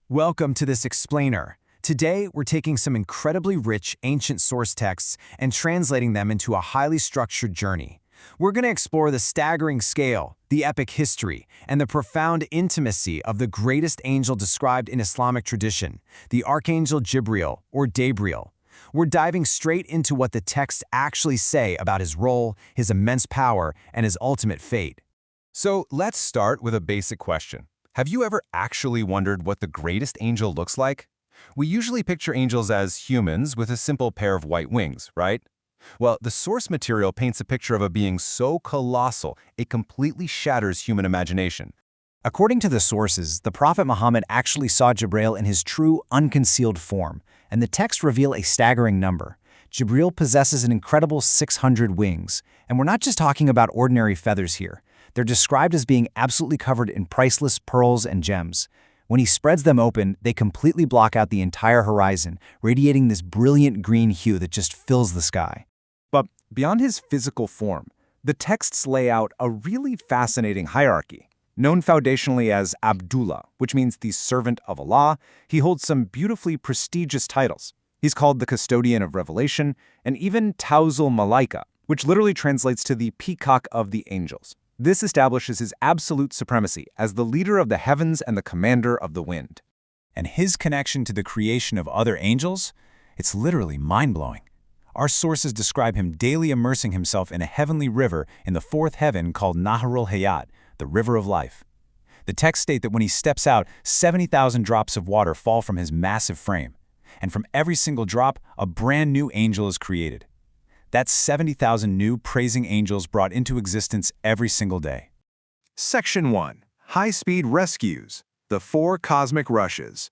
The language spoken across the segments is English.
Welcome to this explainer. Today, we're taking some incredibly rich ancient source texts and translating them into a highly structured journey. We're going to explore the staggering scale, the epic history, and the profound intimacy of the greatest angel described in Islamic tradition, the Archangel Jibril, or Gabriel. We're diving straight into what the texts actually say about his role, his immense power, and his ultimate fate. So let's start with a basic question. Have you ever actually wondered what the greatest angel looks like? We usually picture angels as humans with a simple pair of white wings, right? Well, the source material paints a picture of a being so colossal, it completely shatters human imagination. According to the sources, the Prophet Muhammad actually saw Jibril in his true, unconcealed form, and the texts reveal a staggering number. Jibril possesses an incredible 600 wings, and we're not just talking about ordinary feathers here. They're described as being absolutely covered in priceless pearls and gems. When he spreads them open, they completely block out the entire horizon, radiating this brilliant green hue that just fills the sky. But beyond his physical form, the texts lay out a really fascinating hierarchy. Known foundationally as Abdullah, which means the servant of Allah, he holds some beautifully prestigious titles. He's called the custodian of revelation, and even Tawzul Malaika, which literally translates to the peacock of the angels. This establishes his absolute supremacy as the leader of the heavens and the commander of the wind. And his connection to the creation of other angels? It's literally mind-blowing. Our sources describe him daily immersing himself in a heavenly river in the fourth heaven called Naharul Hayat, the river of life. The texts state that when he steps out, 70,000 drops of water fall from his massive frame. And from every single drop, a brand new angel is created. That's 70,000 new praising angels brought into existence every single day. Section 1. High-Speed Rescues. The Four Cosmic Rushes.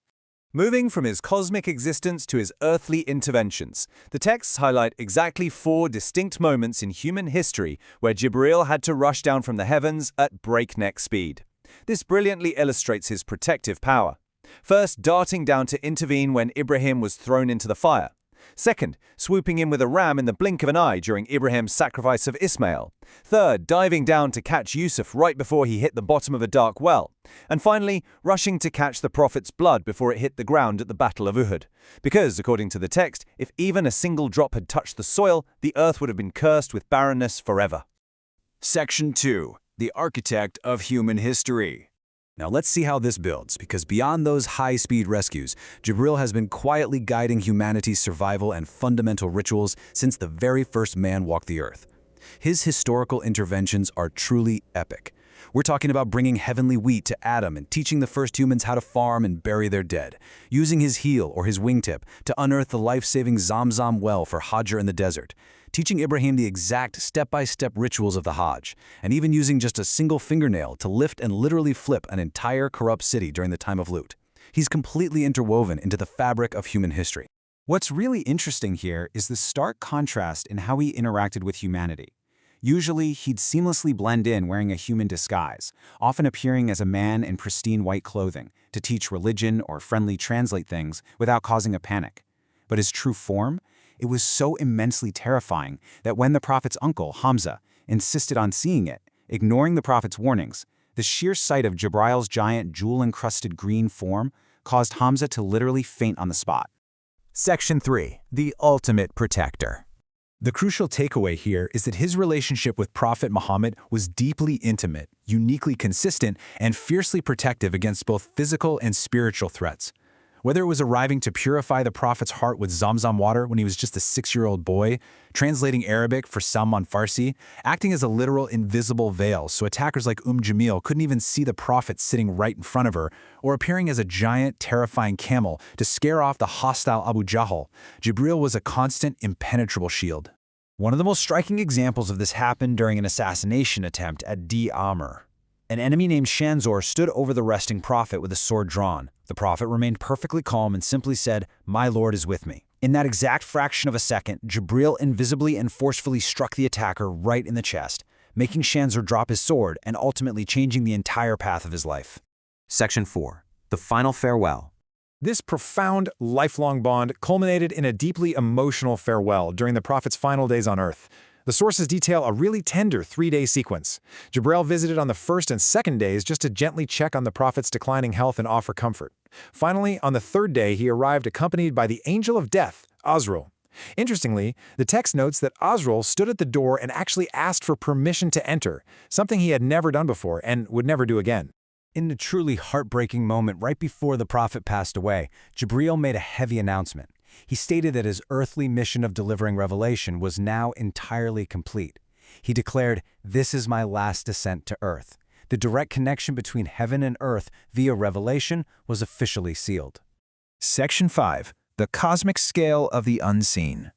Moving from his cosmic existence to his earthly interventions, the texts highlight exactly 4 distinct moments in human history where Jibril had to rush down from the heavens at breakneck speed. This brilliantly illustrates his protective power. First, darting down to intervene when Ibrahim was thrown into the fire. Second, swooping in with a ram in the blink of an eye during Ibrahim's sacrifice of Ismail. Third, diving down to catch Yusuf right before he hit the bottom of a dark well. And finally, rushing to catch the Prophet's blood before it hit the ground at the Battle of Uhud. Because, according to the text, if even a single drop had touched the soil, the earth would have been cursed with barrenness forever. Section 2. The Architect of Human History. Now let's see how this builds, because beyond those high-speed rescues, Jibril has been quietly guiding humanity's survival and fundamental rituals since the very first man walked the earth. His historical interventions are truly epic. We're talking about bringing heavenly wheat to Adam and teaching the first humans how to farm and bury their dead, using his heel or his wingtip to unearth the life-saving Zamzam well for Hajar in the desert, teaching Ibrahim the exact step-by-step rituals of the Hajj, and even using just a single fingernail to lift and literally flip an entire corrupt city during the time of Lut. He's completely interwoven into the fabric of human history. What's really interesting here is the stark contrast in how he interacted with humanity. Usually, he'd seamlessly blend in wearing a human disguise, often appearing as a man in pristine white clothing, to teach religion or friendly translate things without causing a panic. But his true form? It was so immensely terrifying that when the Prophet's uncle, Hamza, insisted on seeing it, ignoring the Prophet's warnings, the sheer sight of Jibril's giant jewel-encrusted green form caused Hamza to literally faint on the spot. Section 3. The Ultimate Protector. The crucial takeaway here is that his relationship with Prophet Muhammad was deeply intimate, uniquely consistent, and fiercely protective against both physical and spiritual threats. Whether it was arriving to purify the Prophet's heart with Zamzam water when he was just a 6-year-old boy, translating Arabic for Salman Farsi, acting as a literal invisible veil so attackers like Jamil couldn't even see the Prophet sitting right in front of her, or appearing as a giant, terrifying camel to scare off the hostile Abu Jahl, Jibril was a constant, impenetrable shield. One of the most striking examples of this happened during an assassination attempt at Di Amr. An enemy named Shanzor stood over the resting Prophet with a sword drawn. The Prophet remained perfectly calm and simply said, "My Lord is with me." In that exact fraction of a second, Jibril invisibly and forcefully struck the attacker right in the chest, making Shanzor drop his sword and ultimately changing the entire path of his life. Section 4. The Final Farewell. This profound, lifelong bond culminated in a deeply emotional farewell during the Prophet's final days on earth. The sources detail a really tender 3-day sequence. Jibril visited on the first and second days just to gently check on the Prophet's declining health and offer comfort. Finally, on the third day, he arrived accompanied by the angel of death, Azrael. Interestingly, the text notes that Azrael stood at the door and actually asked for permission to enter, something he had never done before and would never do again. In a truly heartbreaking moment right before the prophet passed away, Jibril made a heavy announcement. He stated that his earthly mission of delivering revelation was now entirely complete. He declared, "This is my last descent to earth." The direct connection between heaven and earth via revelation was officially sealed. Section 5. The Cosmic Scale of the Unseen.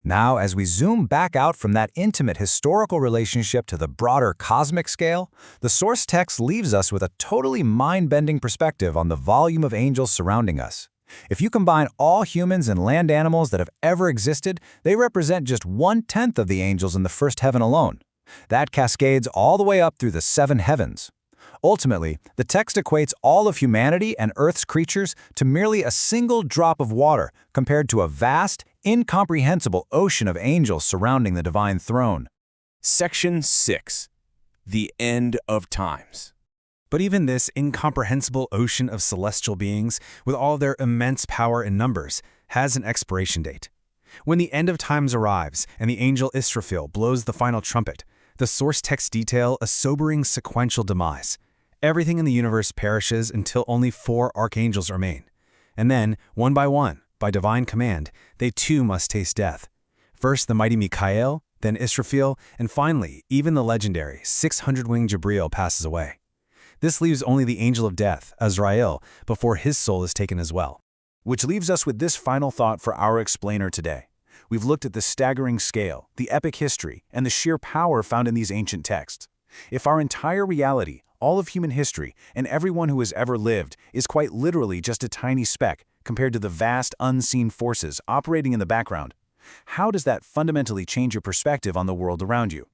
Now, as we zoom back out from that intimate historical relationship to the broader cosmic scale, the source text leaves us with a totally mind-bending perspective on the volume of angels surrounding us. If you combine all humans and land animals that have ever existed, they represent just 1/10 of the angels in the first heaven alone. That cascades all the way up through the 7 heavens. Ultimately, the text equates all of humanity and Earth's creatures to merely a single drop of water compared to a vast, incomprehensible ocean of angels surrounding the divine throne. Section 6. The End of Times. But even this incomprehensible ocean of celestial beings, with all their immense power and numbers, has an expiration date. When the end of times arrives and the angel Israfil blows the final trumpet, the source texts detail a sobering sequential demise. Everything in the universe perishes until only 4 archangels remain. And then, one, by divine command, they too must taste death. First the mighty Mikael, then Israfil, and finally, even the legendary 600-winged Jibril passes away. This leaves only the angel of death, Azrael, before his soul is taken as well. Which leaves us with this final thought for our explainer today. We've looked at the staggering scale, the epic history, and the sheer power found in these ancient texts. If our entire reality, all of human history, and everyone who has ever lived is quite literally just a tiny speck compared to the vast unseen forces operating in the background, how does that fundamentally change your perspective on the world around you?